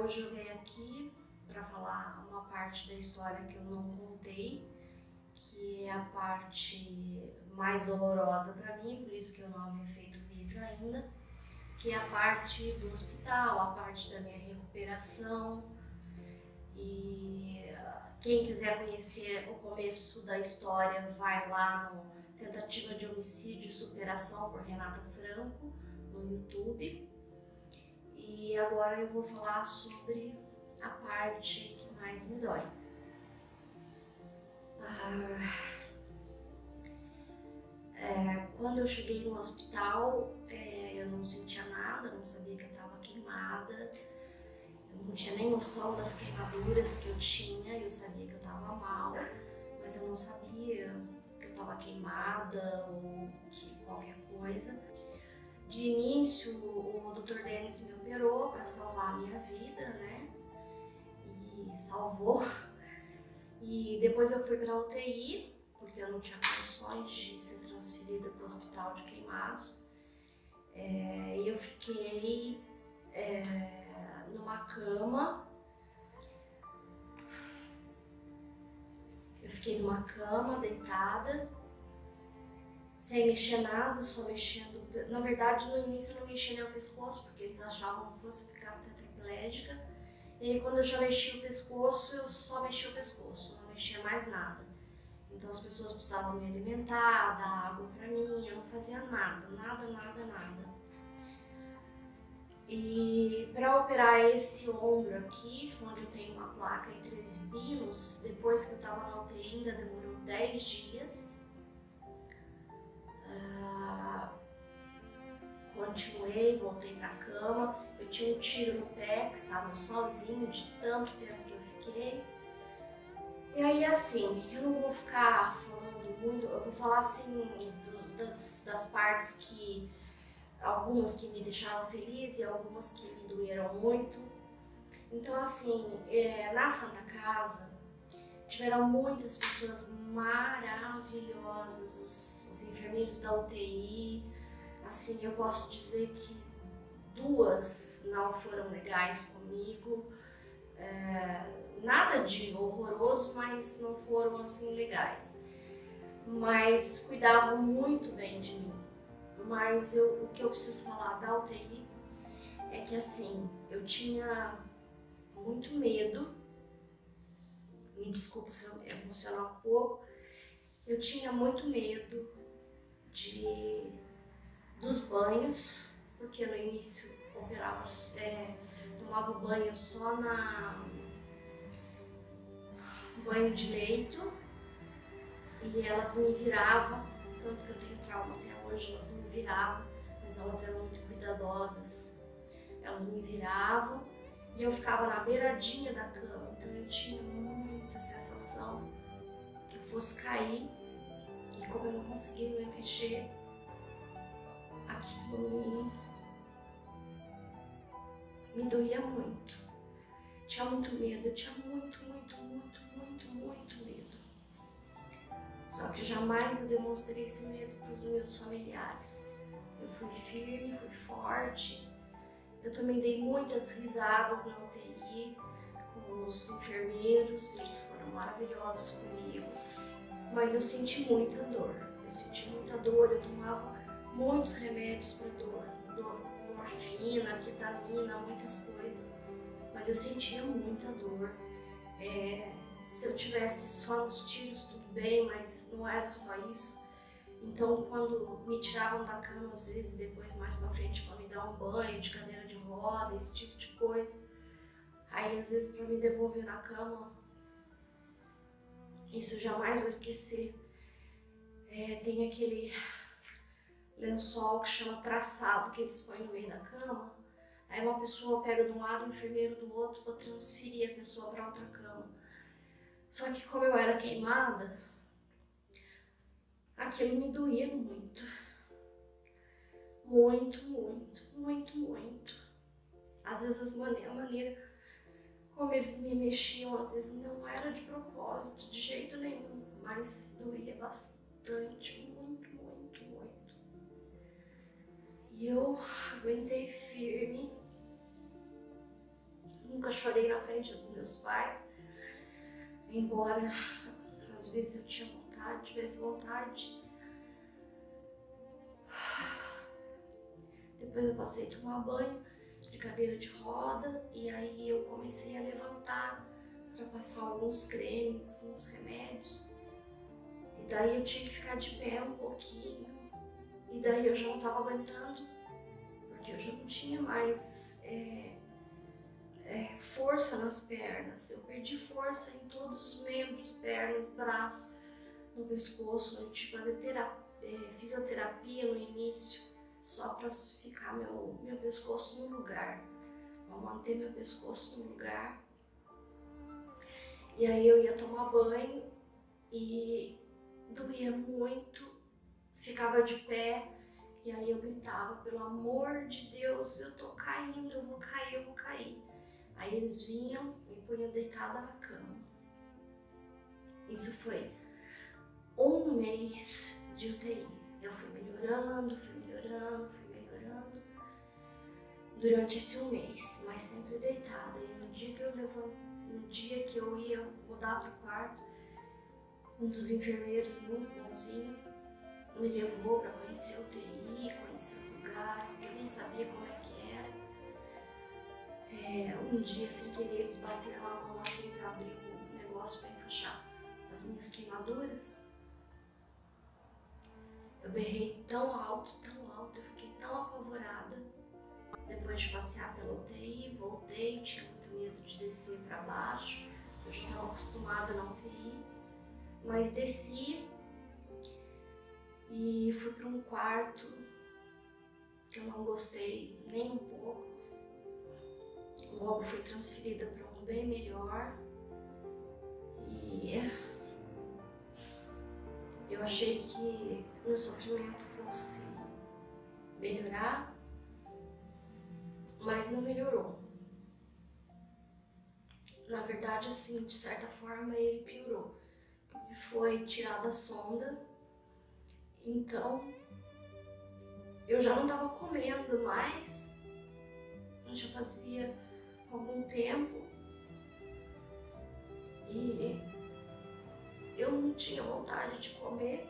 hoje eu venho aqui para falar uma parte da história que eu não contei, que é a parte mais dolorosa para mim, por isso que eu não havia feito vídeo ainda, que é a parte do hospital, a parte da minha recuperação. E quem quiser conhecer o começo da história, vai lá no Tentativa de Homicídio e Superação por Renata Franco, no YouTube. E agora eu vou falar sobre a parte que mais me dói. Quando eu cheguei no hospital, eu não sentia nada, não sabia que eu estava queimada, eu não tinha nem noção das queimaduras que eu tinha, eu sabia que eu estava mal, mas eu não sabia que eu estava queimada ou que qualquer coisa. De início, o Dr. Denis me operou para salvar a minha vida, né? E salvou. E depois eu fui para a UTI, porque eu não tinha condições de ser transferida para o hospital de queimados. E eu fiquei numa cama. Eu fiquei numa cama, deitada, sem mexer nada, só mexendo. Na verdade, no início eu não mexia nem o pescoço, porque eles achavam que eu fosse ficar tetraplégica. E aí, quando eu já mexi o pescoço, eu só mexia o pescoço, não mexia mais nada. Então as pessoas precisavam me alimentar, dar água pra mim, eu não fazia nada. E para operar esse ombro aqui, onde eu tenho uma placa em 13 pinos, depois que eu estava na UTI ainda demorou 10 dias. Continuei, voltei pra cama, eu tinha um tiro no pé, que estava sozinho de tanto tempo que eu fiquei. E aí assim, eu não vou ficar falando muito, eu vou falar assim das partes que, algumas que me deixaram feliz e algumas que me doeram muito. Então assim, na Santa Casa tiveram muitas pessoas maravilhosas, os enfermeiros da UTI. Assim, eu posso dizer que 2 não foram legais comigo, nada de horroroso, mas não foram assim legais. Mas cuidavam muito bem de mim. Mas o que eu preciso falar da UTI é que assim, eu tinha muito medo, me desculpa se eu me emocionar um pouco, eu tinha muito medo dos banhos, porque no início operava, tomava banho só banho de leito, e elas me viravam, tanto que eu tenho trauma até hoje, elas me viravam, mas elas eram muito cuidadosas, elas me viravam e eu ficava na beiradinha da cama, então eu tinha muita sensação que eu fosse cair, e como eu não conseguia me mexer, aquilo me doía muito. Tinha muito medo, eu tinha muito medo. Só que jamais eu demonstrei esse medo para os meus familiares. Eu fui firme, fui forte. Eu também dei muitas risadas na UTI com os enfermeiros, eles foram maravilhosos comigo. Mas eu senti muita dor. Eu tomava muitos remédios para dor, morfina, ketamina, muitas coisas, mas eu sentia muita dor. Se eu tivesse só nos tiros, tudo bem, mas não era só isso. Então, quando me tiravam da cama, às vezes, depois mais pra frente, para me dar um banho de cadeira de roda, esse tipo de coisa, aí às vezes para me devolver na cama, isso eu jamais vou esquecer. Tem aquele lençol que chama traçado, que eles põem no meio da cama. Aí uma pessoa pega de um lado, o enfermeiro do outro, para transferir a pessoa para outra cama. Só que como eu era queimada, aquilo me doía muito. Muito. Às vezes a maneira como eles me mexiam, às vezes não era de propósito, de jeito nenhum, mas doía bastante, muito. E eu aguentei firme, nunca chorei na frente dos meus pais, embora às vezes eu tinha vontade, tivesse vontade. Depois eu passei a tomar banho de cadeira de roda e aí eu comecei a levantar para passar alguns cremes, uns remédios. E daí eu tinha que ficar de pé um pouquinho. E daí eu já não estava aguentando, porque eu já não tinha mais força nas pernas. Eu perdi força em todos os membros, pernas, braços, no pescoço. Eu tive que fazer fisioterapia no início, só para ficar meu pescoço no lugar, para manter meu pescoço no lugar. E aí eu ia tomar banho e doía muito, ficava de pé e aí eu gritava, pelo amor de Deus, eu tô caindo, eu vou cair, eu vou cair. Aí eles vinham e me punham deitada na cama. Isso foi 1 mês de UTI. Eu fui melhorando, durante esse 1 mês, mas sempre deitada. E no dia que eu ia mudar pro quarto, um dos enfermeiros, muito bonzinho, me levou para conhecer a UTI, conhecer os lugares, que eu nem sabia como é que era. Um dia, sem querer, eles bateram a mão assim para abrir o negócio para enfaixar as minhas queimaduras. Eu berrei tão alto, eu fiquei tão apavorada. Depois de passear pela UTI, voltei, tinha muito medo de descer para baixo, eu já estava acostumada na UTI, mas desci e fui para um quarto que eu não gostei nem um pouco. Logo fui transferida para um bem melhor e eu achei que meu sofrimento fosse melhorar, mas não melhorou. Na verdade, assim, de certa forma ele piorou, porque foi tirada a sonda, então eu já não estava comendo mais, já fazia algum tempo e eu não tinha vontade de comer.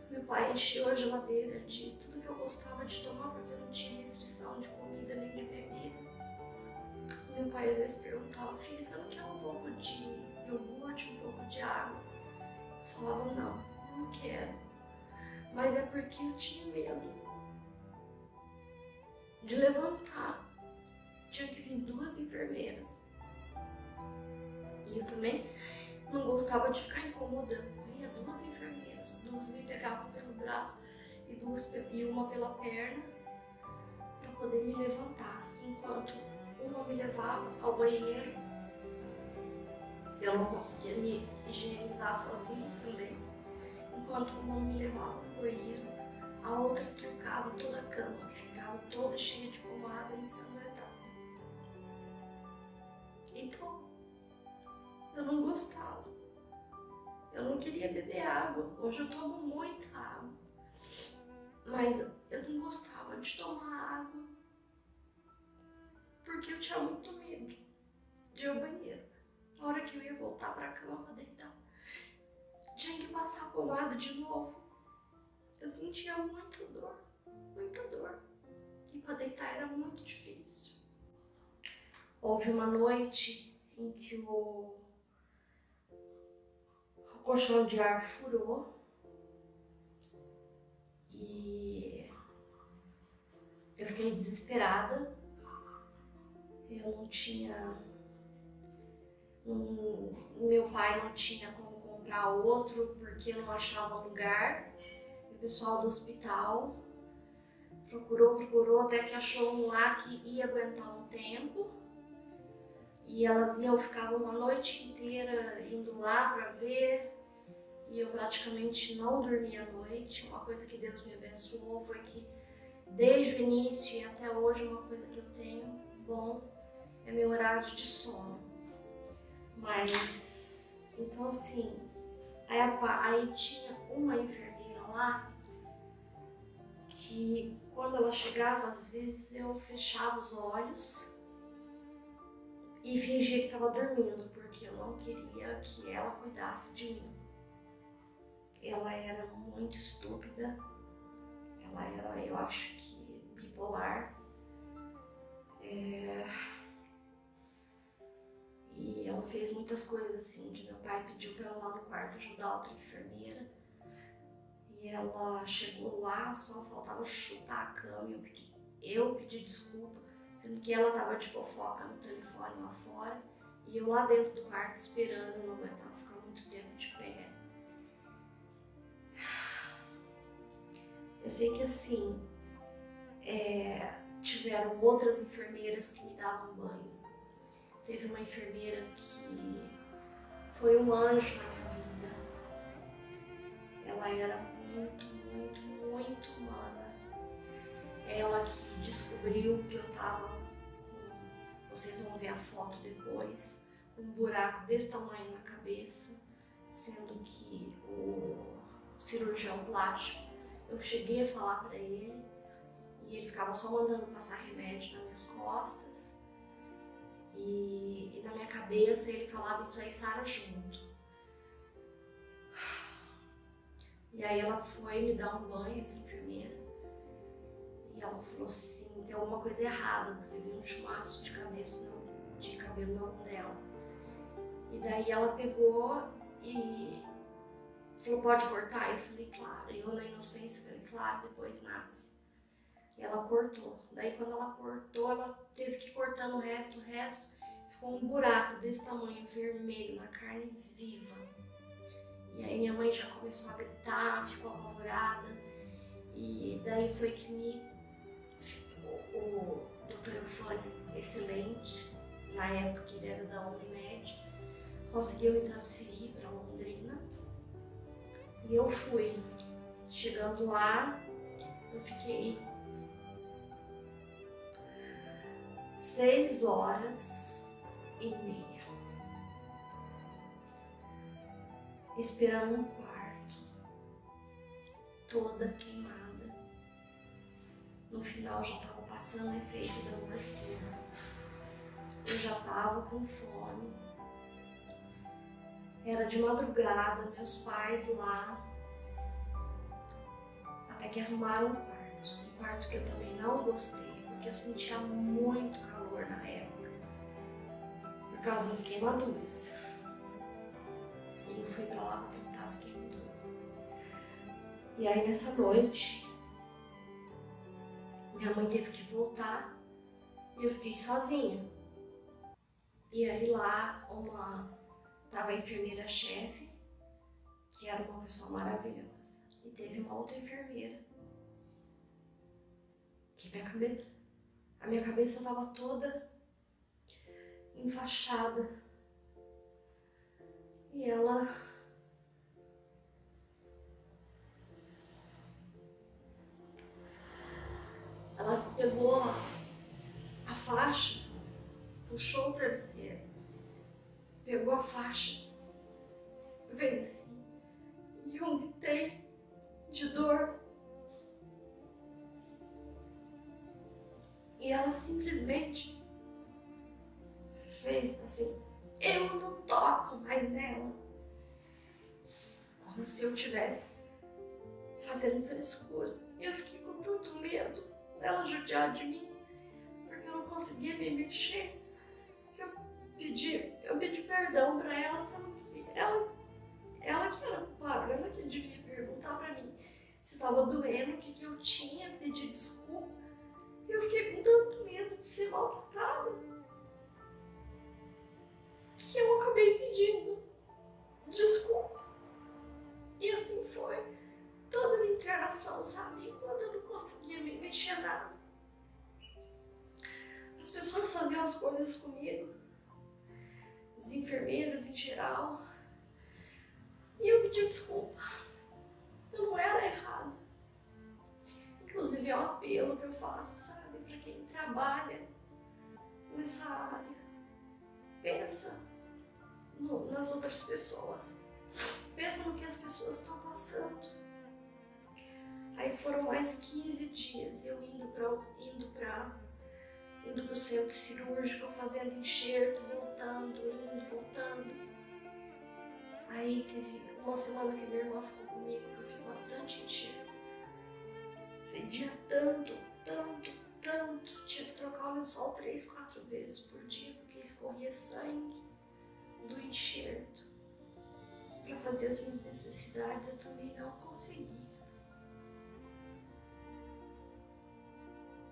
Meu pai encheu a geladeira de tudo que eu gostava de tomar, porque eu não tinha restrição de comida nem de bebida. Meu pai às vezes perguntava, filha, você não quer um pouco de iogurte, um pouco de água? Eu falava, não quero. Mas é porque eu tinha medo de levantar. Tinha que vir 2 enfermeiras. E eu também não gostava de ficar incomodando. Vinha 2 enfermeiras, 2 me pegavam pelo braço e uma pela perna para poder me levantar. Enquanto uma me levava ao banheiro, eu não conseguia me higienizar sozinha também. Enquanto uma me levava no banheiro, a outra trocava toda a cama, que ficava toda cheia de pomada e ensanguentada. Então, eu não gostava. Eu não queria beber água. Hoje eu tomo muita água. Mas eu não gostava de tomar água porque eu tinha muito medo de ir ao banheiro. Na hora que eu ia voltar pra cama pra deitar, tinha que passar a pomada de novo. Eu sentia muita dor. E pra deitar era muito difícil. Houve uma noite em que o colchão de ar furou e eu fiquei desesperada. Eu não tinha... Meu pai não tinha como comprar outro porque eu não achava lugar. E o pessoal do hospital procurou até que achou um lá que ia aguentar um tempo. E elas ficavam uma noite inteira indo lá para ver, e eu praticamente não dormia à noite. Uma coisa que Deus me abençoou foi que desde o início e até hoje uma coisa que eu tenho bom é meu horário de sono. Mas, então assim, aí tinha uma enfermeira lá que quando ela chegava, às vezes eu fechava os olhos e fingia que estava dormindo, porque eu não queria que ela cuidasse de mim. Ela era muito estúpida, ela era, eu acho que, bipolar. E ela fez muitas coisas assim, onde meu pai pediu para ela lá no quarto ajudar outra enfermeira. E ela chegou lá, só faltava chutar a cama e eu pedi desculpa, sendo que ela tava de fofoca no telefone lá fora. E eu lá dentro do quarto esperando, não aguentava ficar muito tempo de pé. Eu sei que assim, tiveram outras enfermeiras que me davam banho. Teve uma enfermeira que foi um anjo na minha vida. Ela era muito, muito, muito humana. Ela que descobriu que eu tava com, vocês vão ver a foto depois, com um buraco desse tamanho na cabeça, sendo que o cirurgião plástico, eu cheguei a falar pra ele e ele ficava só mandando passar remédio nas minhas costas. E na minha cabeça ele falava isso aí, sara junto. E aí ela foi me dar um banho, essa enfermeira, e ela falou assim, tem alguma coisa errada, porque eu vi um chumaço de cabelo na mão dela. E daí ela pegou e falou, pode cortar? Eu falei, claro. E eu na inocência falei, claro, depois nasce. E ela cortou. Daí quando ela cortou, ela teve que cortar o resto. Ficou um buraco desse tamanho, vermelho, na carne viva. E aí minha mãe já começou a gritar, ficou apavorada. E daí foi que o Dr. Eufânio, excelente, na época que ele era da Unimed, conseguiu me transferir para Londrina. E eu fui. Chegando lá, eu fiquei 6h30 esperando um quarto, toda queimada. No final já estava passando o efeito da morfina. Eu já estava com fome. Era de madrugada, meus pais lá, até que arrumaram um quarto que eu também não gostei, porque eu sentia muito calor na época, por causa das queimaduras. E eu fui pra lá pra tratar as queimaduras. E aí nessa noite, minha mãe teve que voltar e eu fiquei sozinha. E aí lá tava a enfermeira-chefe, que era uma pessoa maravilhosa. E teve uma outra enfermeira, que a minha cabeça tava toda enfaixada. E ela pegou a faixa, puxou o travesseiro, pegou a faixa, veio assim, e eu gritei de dor. E ela simplesmente fez assim, eu não toco mais nela. Como se eu estivesse fazendo frescura. E eu fiquei com tanto medo dela judiar de mim, porque eu não conseguia me mexer. Que eu pedi perdão pra ela, sendo que ela que era culpada, ela que devia perguntar pra mim se tava doendo, o que eu tinha, pedir desculpa. E eu fiquei com tanto medo de ser maltratada, que eu acabei pedindo desculpa. E assim foi toda a minha internação, sabe? Quando eu não conseguia me mexer nada, as pessoas faziam as coisas comigo, os enfermeiros em geral, e eu pedi desculpa. Eu não era errada. Inclusive é um apelo que eu faço, sabe? Pra quem trabalha nessa área, pensa nas outras pessoas. Pensa no que as pessoas estão passando. Aí foram mais 15 dias eu indo indo pro centro cirúrgico, fazendo enxerto, voltando, indo, voltando. Aí teve uma semana que minha irmã ficou comigo, que eu fiz bastante enxerto. Fedia tanto, tanto, tanto. Tinha que trocar o lençol 3, 4 vezes por dia, porque escorria sangue do enxerto. Para fazer as minhas necessidades, eu também não conseguia.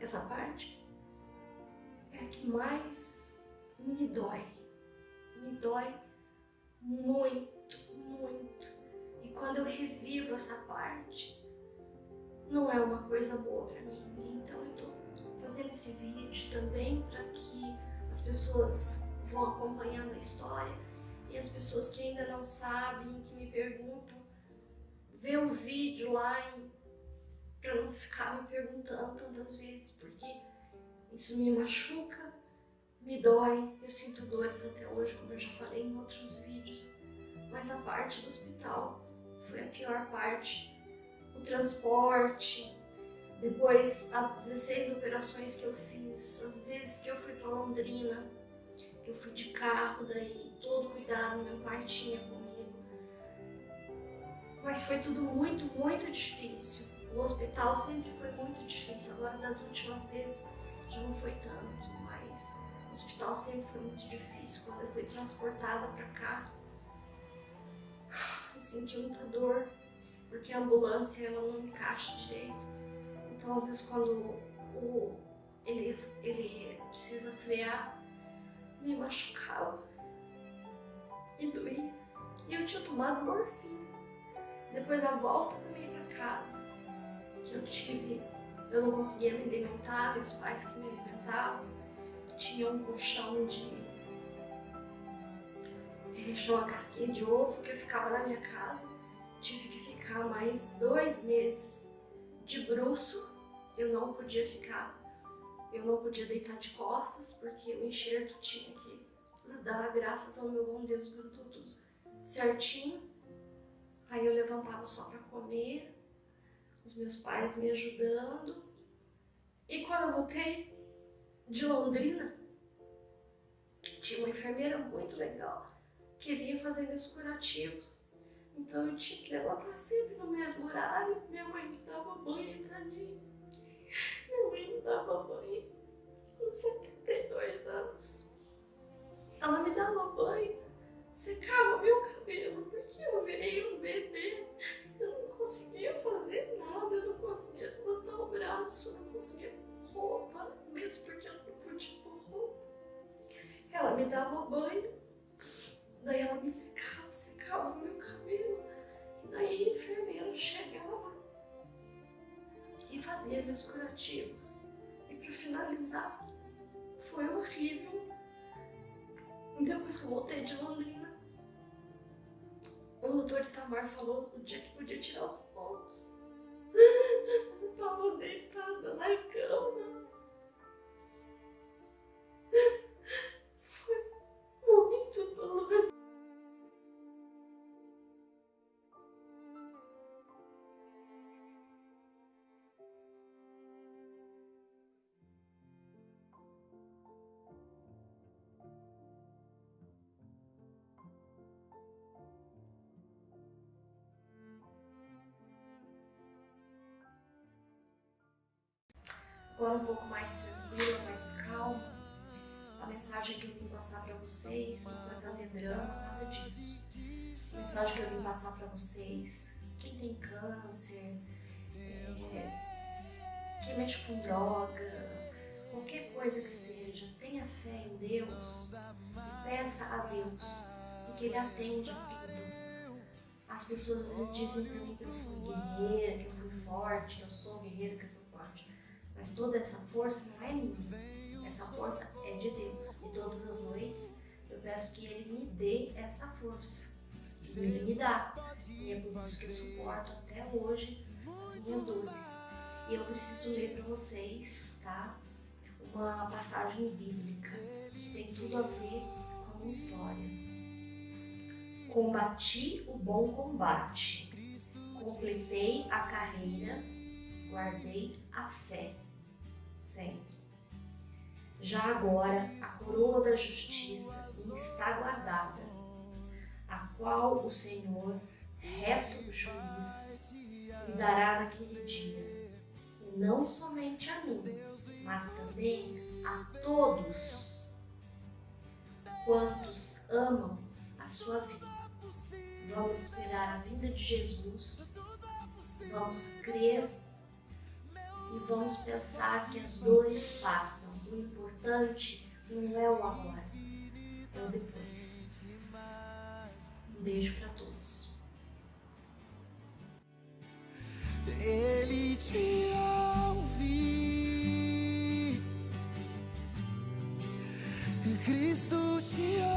Essa parte é a que mais me dói. Me dói muito, muito. E quando eu revivo essa parte, não é uma coisa boa para mim. Então eu tô fazendo esse vídeo também para que as pessoas vão acompanhando a história e as pessoas que ainda não sabem, que me perguntam, vê o vídeo lá para não ficar me perguntando tantas vezes, porque isso me machuca, me dói, eu sinto dores até hoje, como eu já falei em outros vídeos, mas a parte do hospital foi a pior parte. O transporte, depois as 16 operações que eu fiz, as vezes que eu fui para Londrina, que eu fui de carro, daí todo cuidado meu pai tinha comigo. Mas foi tudo muito, muito difícil. O hospital sempre foi muito difícil, agora das últimas vezes já não foi tanto, mas o hospital sempre foi muito difícil. Quando eu fui transportada para cá, eu senti muita dor, porque a ambulância ela não encaixa direito. Então, às vezes, quando ele precisa frear, me machucava e doía. E eu tinha tomado morfina. Depois, a volta também para casa, que eu tive, eu não conseguia me alimentar, meus pais que me alimentavam, tinha um colchão uma casquinha de ovo que eu ficava na minha casa. Tive que ficar mais 2 meses de bruço. Eu não podia deitar de costas, porque o enxerto tinha que grudar. Graças ao meu bom Deus, grudou tudo certinho. Aí eu levantava só para comer, os meus pais me ajudando. E quando eu voltei de Londrina, tinha uma enfermeira muito legal que vinha fazer meus curativos. Então eu tinha que levantar sempre no mesmo horário. Minha mãe me dava banho, tadinha. Minha mãe me dava banho com 72 anos. Ela me dava banho, secava meu cabelo, porque eu virei um bebê. Eu não conseguia fazer nada, eu não conseguia levantar o braço, eu não conseguia pôr roupa, mesmo porque eu não podia pôr roupa. Ela me dava banho, daí ela me secava o meu cabelo, e daí a enfermeira chegava e fazia meus curativos. E para finalizar, foi horrível. E depois que eu voltei de Londrina, o doutor Itamar falou no dia que podia tirar os pontos. Eu tava deitada na cama. Foi muito doloroso. Agora um pouco mais tranquila, mais calma. A mensagem que eu vim passar para vocês não vai fazer drama, nada disso. A mensagem que eu vim passar para vocês, quem tem câncer, quem mexe com droga, qualquer coisa que seja, tenha fé em Deus e peça a Deus, porque Ele atende a tudo. As pessoas às vezes dizem para mim que eu fui guerreira, que eu fui forte, que eu sou guerreira, que eu sou forte. Mas toda essa força não é minha, essa força é de Deus. E todas as noites eu peço que Ele me dê essa força. E Ele me dá. E é por isso que eu suporto até hoje as minhas dores. E eu preciso ler para vocês, tá? Uma passagem bíblica que tem tudo a ver com a minha história. Combati o bom combate, completei a carreira, guardei a fé. Sempre. Já agora a coroa da justiça me está guardada, a qual o Senhor, reto juiz, me dará naquele dia, e não somente a mim, mas também a todos quantos amam a sua vida. Vamos esperar a vinda de Jesus, vamos crer e vamos pensar que as dores passam. O importante não é o agora, é o depois. Um beijo para todos. Ele te ouve, Cristo te ouve.